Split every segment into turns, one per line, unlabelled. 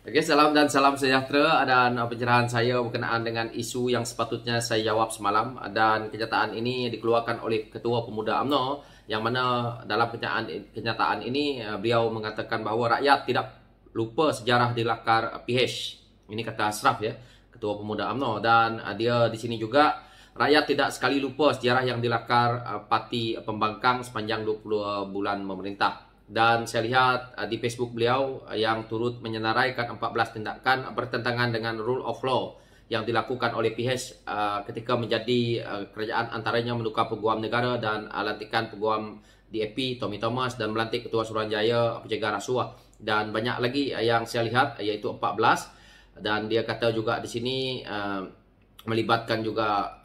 Oke, salam dan salam sejahtera dan pencerahan saya berkenaan dengan isu yang sepatutnya saya jawab semalam, dan kenyataan ini dikeluarkan oleh Ketua Pemuda UMNO yang mana dalam kenyataan ini beliau mengatakan bahawa rakyat tidak lupa sejarah dilakar PH. Ini kata Ashraf ya, Ketua Pemuda UMNO, dan dia di sini juga rakyat tidak sekali lupa sejarah yang dilakar Parti Pembangkang sepanjang 20 bulan memerintah. Dan saya lihat di Facebook beliau yang turut menyenaraikan 14 tindakan bertentangan dengan rule of law yang dilakukan oleh PH ketika menjadi kerajaan, antaranya menukar peguam negara dan lantikan peguam DAP Tommy Thomas dan melantik Ketua Suruhanjaya penjaga rasuah, dan banyak lagi yang saya lihat iaitu 14. Dan dia kata juga di sini melibatkan juga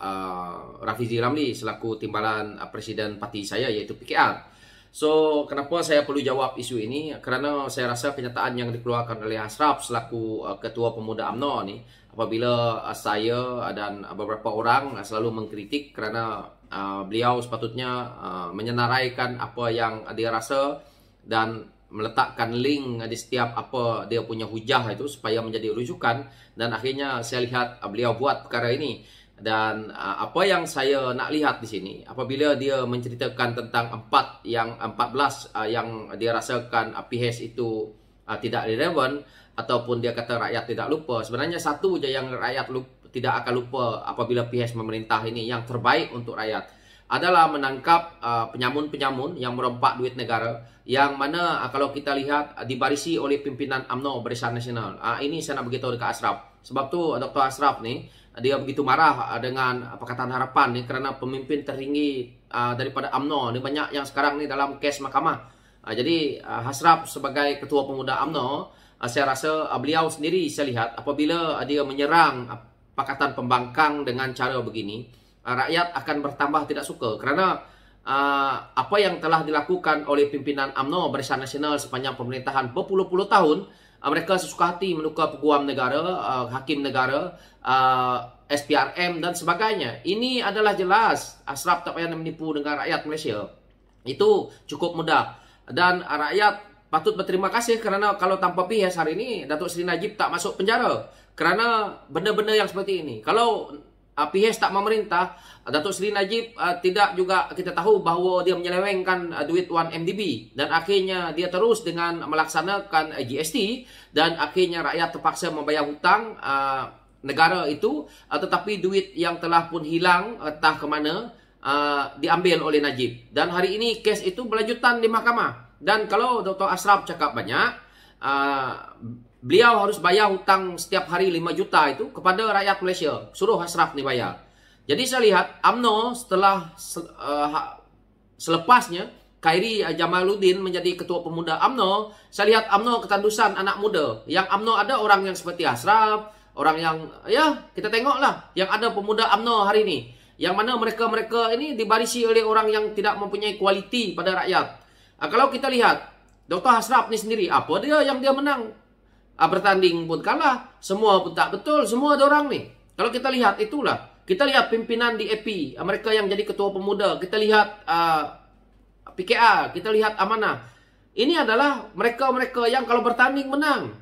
Rafizi Ramli selaku timbalan presiden parti saya iaitu PKR. So, kenapa saya perlu jawab isu ini? Kerana saya rasa kenyataan yang dikeluarkan oleh Ashraf selaku Ketua Pemuda UMNO ni, apabila saya dan beberapa orang selalu mengkritik kerana beliau sepatutnya menyenaraikan apa yang dia rasa dan meletakkan link di setiap apa dia punya hujah itu supaya menjadi rujukan, dan akhirnya saya lihat beliau buat perkara ini. Dan apa yang saya nak lihat di sini, apabila dia menceritakan tentang 14 yang dia rasakan PH itu tidak relevan, ataupun dia kata rakyat tidak lupa, sebenarnya satu je yang rakyat tidak akan lupa apabila PH memerintah ini, yang terbaik untuk rakyat adalah menangkap penyamun-penyamun yang merompak duit negara, yang mana kalau kita lihat dibarisi oleh pimpinan UMNO Barisan Nasional. Ini saya nak beritahu dekat Ashraf. Sebab tu Dr. Ashraf ni dia begitu marah dengan Pakatan Harapan ni kerana pemimpin tertinggi daripada UMNO ni banyak yang sekarang ni dalam kes mahkamah. Jadi Ashraf sebagai Ketua Pemuda UMNO, saya rasa beliau sendiri saya lihat apabila dia menyerang Pakatan Pembangkang dengan cara begini, rakyat akan bertambah tidak suka kerana apa yang telah dilakukan oleh pimpinan UMNO Barisan Nasional sepanjang pemerintahan berpuluh-puluh tahun. Mereka sesuka hati menukar peguam negara, hakim negara, SPRM dan sebagainya. Ini adalah jelas Ashraf tak payah menipu dengan rakyat Malaysia. Itu cukup mudah. Dan rakyat patut berterima kasih kerana kalau tanpa PH hari ini Datuk Seri Najib tak masuk penjara kerana benda-benda yang seperti ini. Kalau PH tak memerintah, Datuk Seri Najib tidak juga kita tahu bahawa dia menyelewengkan duit 1MDB, dan akhirnya dia terus dengan melaksanakan GST, dan akhirnya rakyat terpaksa membayar hutang negara itu, tetapi duit yang telah pun hilang entah ke mana diambil oleh Najib. Dan hari ini kes itu berlanjutan di mahkamah. Dan kalau Dr. Ashraf cakap banyak, beliau harus bayar hutang setiap hari 5 juta itu kepada rakyat Malaysia. Suruh Ashraf ni bayar. Jadi saya lihat UMNO setelah selepasnya Khairi Jamaluddin menjadi Ketua Pemuda UMNO, saya lihat UMNO ketandusan anak muda. Yang UMNO ada orang yang seperti Ashraf, orang yang ya kita tengoklah yang ada pemuda UMNO hari ini, yang mana mereka-mereka ini dibarisi oleh orang yang tidak mempunyai kualiti pada rakyat. Kalau kita lihat Dr. Ashraf ni sendiri, apa dia yang dia menang? Bertanding pun kalah, semua pun tak betul, semua ada orang ni. Kalau kita lihat itulah, kita lihat pimpinan DAP, mereka yang jadi Ketua Pemuda, kita lihat PKR, kita lihat Amanah. Ini adalah mereka-mereka yang kalau bertanding menang.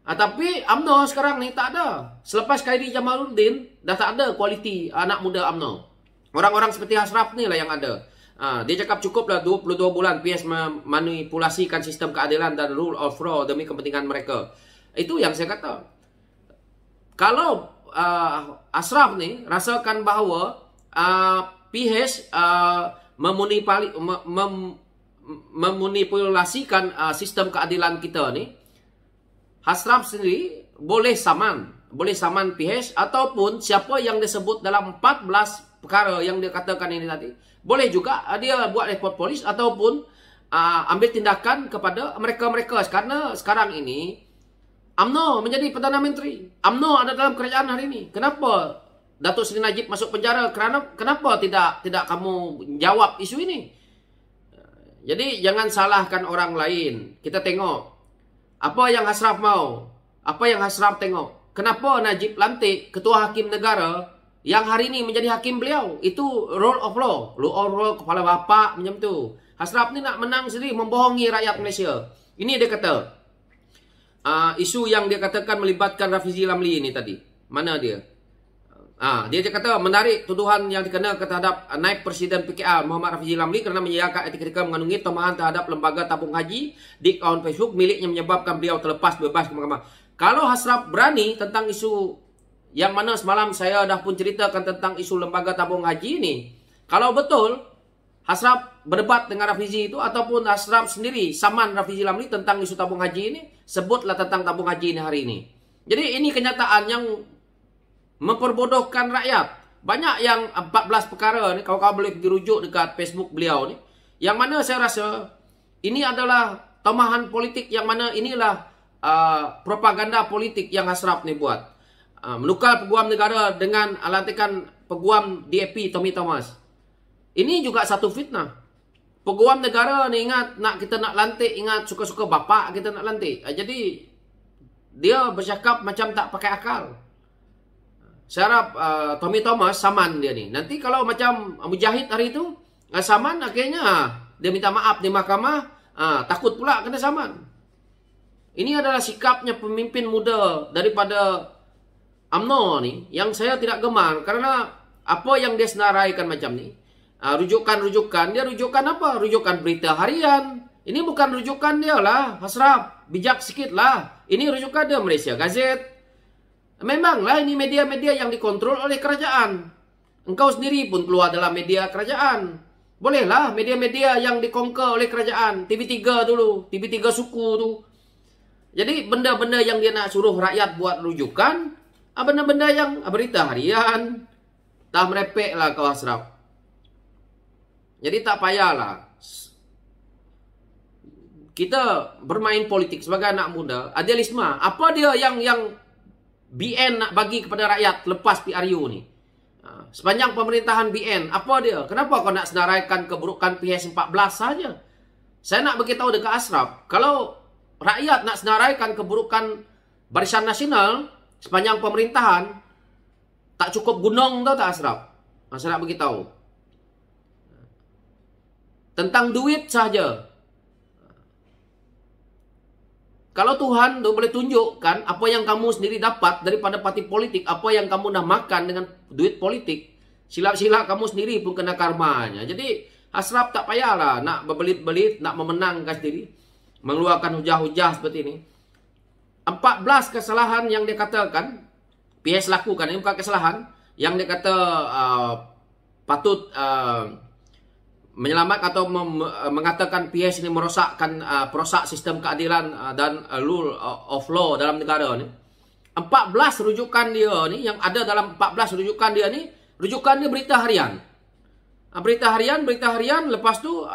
Tapi UMNO sekarang ni tak ada. Selepas Khairi Jamaluddin, dah tak ada kualiti anak muda UMNO. Orang-orang seperti Ashraf ni lah yang ada. Dia cakap cukuplah 22 bulan PH memanipulasikan sistem keadilan dan rule of law demi kepentingan mereka. Itu yang saya kata. Kalau Ashraf ni rasakan bahawa PH memanipulasikan sistem keadilan kita ni, Ashraf sendiri boleh saman PH ataupun siapa yang disebut dalam 14 perkara yang dia katakan ini tadi. Boleh juga dia buat report polis ataupun ambil tindakan kepada mereka-mereka, karena sekarang ini UMNO menjadi Perdana Menteri. UMNO ada dalam kerajaan hari ini. Kenapa Datuk Seri Najib masuk penjara? Kenapa tidak kamu jawab isu ini? Jadi jangan salahkan orang lain. Kita tengok apa yang Ashraf mau, apa yang Ashraf tengok. Kenapa Najib lantik Ketua Hakim Negara yang hari ini menjadi hakim beliau? Itu rule of law, kepala bapa macam tu. Ashraf ni nak menang sendiri, membohongi rakyat Malaysia. Ini dia kata, isu yang dia katakan melibatkan Rafizi Lamli ini tadi. Mana dia? Dia kata menarik tuduhan yang dikenakan terhadap naib Presiden PKR Muhammad Rafizi Lamli kerana menyia etika mengandungi tomahan terhadap lembaga tabung haji di akaun Facebook miliknya menyebabkan beliau terlepas bebas ke mahkamah. Kalau Hasraf berani tentang isu yang mana semalam saya dah pun ceritakan tentang isu lembaga tabung haji ini, kalau betul Hasraf berdebat dengan Rafizi itu ataupun Hasraf sendiri saman Rafizi Lamli tentang isu tabung haji ini, sebutlah tentang tabung haji ini hari ini. Jadi ini kenyataan yang memperbodohkan rakyat. Banyak yang 14 perkara ni, kalau boleh pergi rujuk dekat Facebook beliau ni, yang mana saya rasa ini adalah tomahan politik, yang mana inilah propaganda politik yang Hasraf ni buat. Menukar peguam negara dengan lantikan peguam DAP Tommy Thomas. Ini juga satu fitnah. Peguam negara ni ingat kita nak lantik, ingat suka-suka bapak kita nak lantik. Jadi dia bercakap macam tak pakai akal. Saya harap Tommy Thomas saman dia ni. Nanti kalau macam Mujahid hari itu saman, akhirnya dia minta maaf di mahkamah, takut pula kena saman. Ini adalah sikapnya pemimpin muda daripada UMNO ni yang saya tidak gemar, karena apa yang dia senaraikan macam ni, rujukan-rujukan, dia rujukan apa? Rujukan berita harian. Ini bukan rujukan dia lah, Hasraf, bijak sikit lah. Ini rujukan dia Malaysia Gazette. Memanglah ini media-media yang dikontrol oleh kerajaan. Engkau sendiri pun keluar dalam media kerajaan. Bolehlah media-media yang dikongker oleh kerajaan. TV3 dulu, TV3 suku tu. Jadi benda-benda yang dia nak suruh rakyat buat rujukan, benda-benda yang berita harian. Tak merepek lah kau Hasraf. Jadi tak payahlah kita bermain politik sebagai anak muda. Idealisme. Apa dia yang BN nak bagi kepada rakyat lepas PRU ni? Sepanjang pemerintahan BN, apa dia? Kenapa kau nak senaraikan keburukan PS14 saja? Saya nak beritahu dekat Hasraf, kalau rakyat nak senaraikan keburukan Barisan Nasional sepanjang pemerintahan, tak cukup gunung tau tak Hasraf? Saya nak beritahu. Tentang duit saja. Kalau Tuhan tu boleh tunjukkan apa yang kamu sendiri dapat daripada parti politik, apa yang kamu dah makan dengan duit politik, silap-silap kamu sendiri pun kena karmanya. Jadi Hasraf tak payahlah nak berbelit-belit, nak memenangkan sendiri, mengeluarkan hujah-hujah seperti ini. 14 kesalahan yang dia katakan, PS lakukan, ini bukan kesalahan, yang dia kata patut menyelamat atau mengatakan PS ini merosakkan perosak sistem keadilan dan rule of law dalam negara ni. 14 rujukan dia ni, yang ada dalam 14 rujukan dia ni, rujukan dia berita harian. Berita harian, lepas tu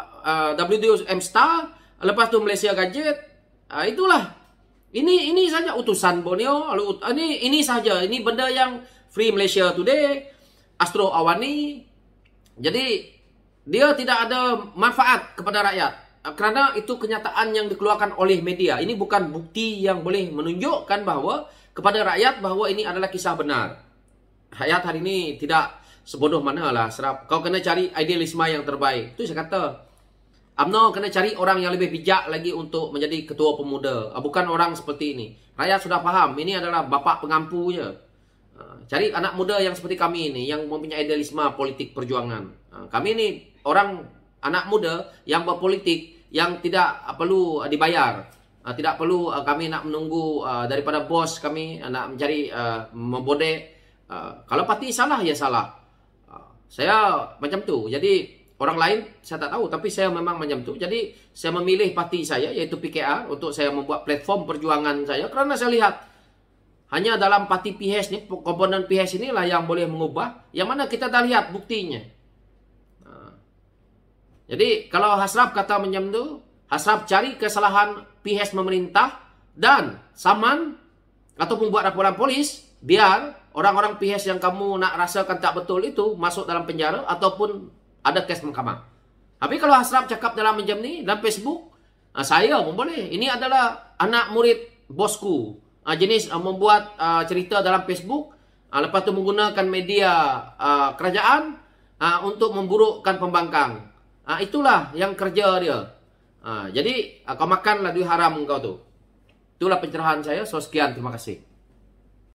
WDM Star, lepas tu Malaysia Gazette. Itulah. Ini saja utusan Borneo, ini saja, ini benda yang Free Malaysia Today, Astro Awani. Jadi dia tidak ada manfaat kepada rakyat. Kerana itu kenyataan yang dikeluarkan oleh media. Ini bukan bukti yang boleh menunjukkan bahawa kepada rakyat bahawa ini adalah kisah benar. Rakyat hari ini tidak sebodoh manalah Hasraf. Kau kena cari idealisme yang terbaik. Itu saya kata. UMNO kena cari orang yang lebih bijak lagi untuk menjadi ketua pemuda. Bukan orang seperti ini. Rakyat sudah faham. Ini adalah bapak pengampu je. Cari anak muda yang seperti kami ini, yang mempunyai idealisme politik perjuangan. Kami ini orang anak muda yang berpolitik, yang tidak perlu dibayar. Tidak perlu kami nak menunggu daripada bos kami nak mencari membodek. Kalau parti salah, ya salah. Saya macam tu. Jadi orang lain saya tak tahu, tapi saya memang macam tu. Jadi saya memilih parti saya, iaitu PKR, untuk saya membuat platform perjuangan saya. Kerana saya lihat hanya dalam parti PHS ni, komponen PHS inilah yang boleh mengubah. Yang mana kita dah lihat buktinya. Jadi kalau Hasraf kata macam tu, Hasraf cari kesalahan PHS memerintah dan saman ataupun buat laporan polis, biar orang-orang PHS yang kamu nak rasakan tak betul itu masuk dalam penjara ataupun ada kes mahkamah. Tapi kalau Hasraf cakap dalam macam ni dalam Facebook, saya pun boleh. Ini adalah anak murid bosku. Jenis membuat cerita dalam Facebook, lepas tu menggunakan media kerajaan untuk memburukkan pembangkang. Itulah yang kerja dia. Jadi kau makanlah duit haram kau tu. Itulah pencerahan saya. So sekian, terima kasih.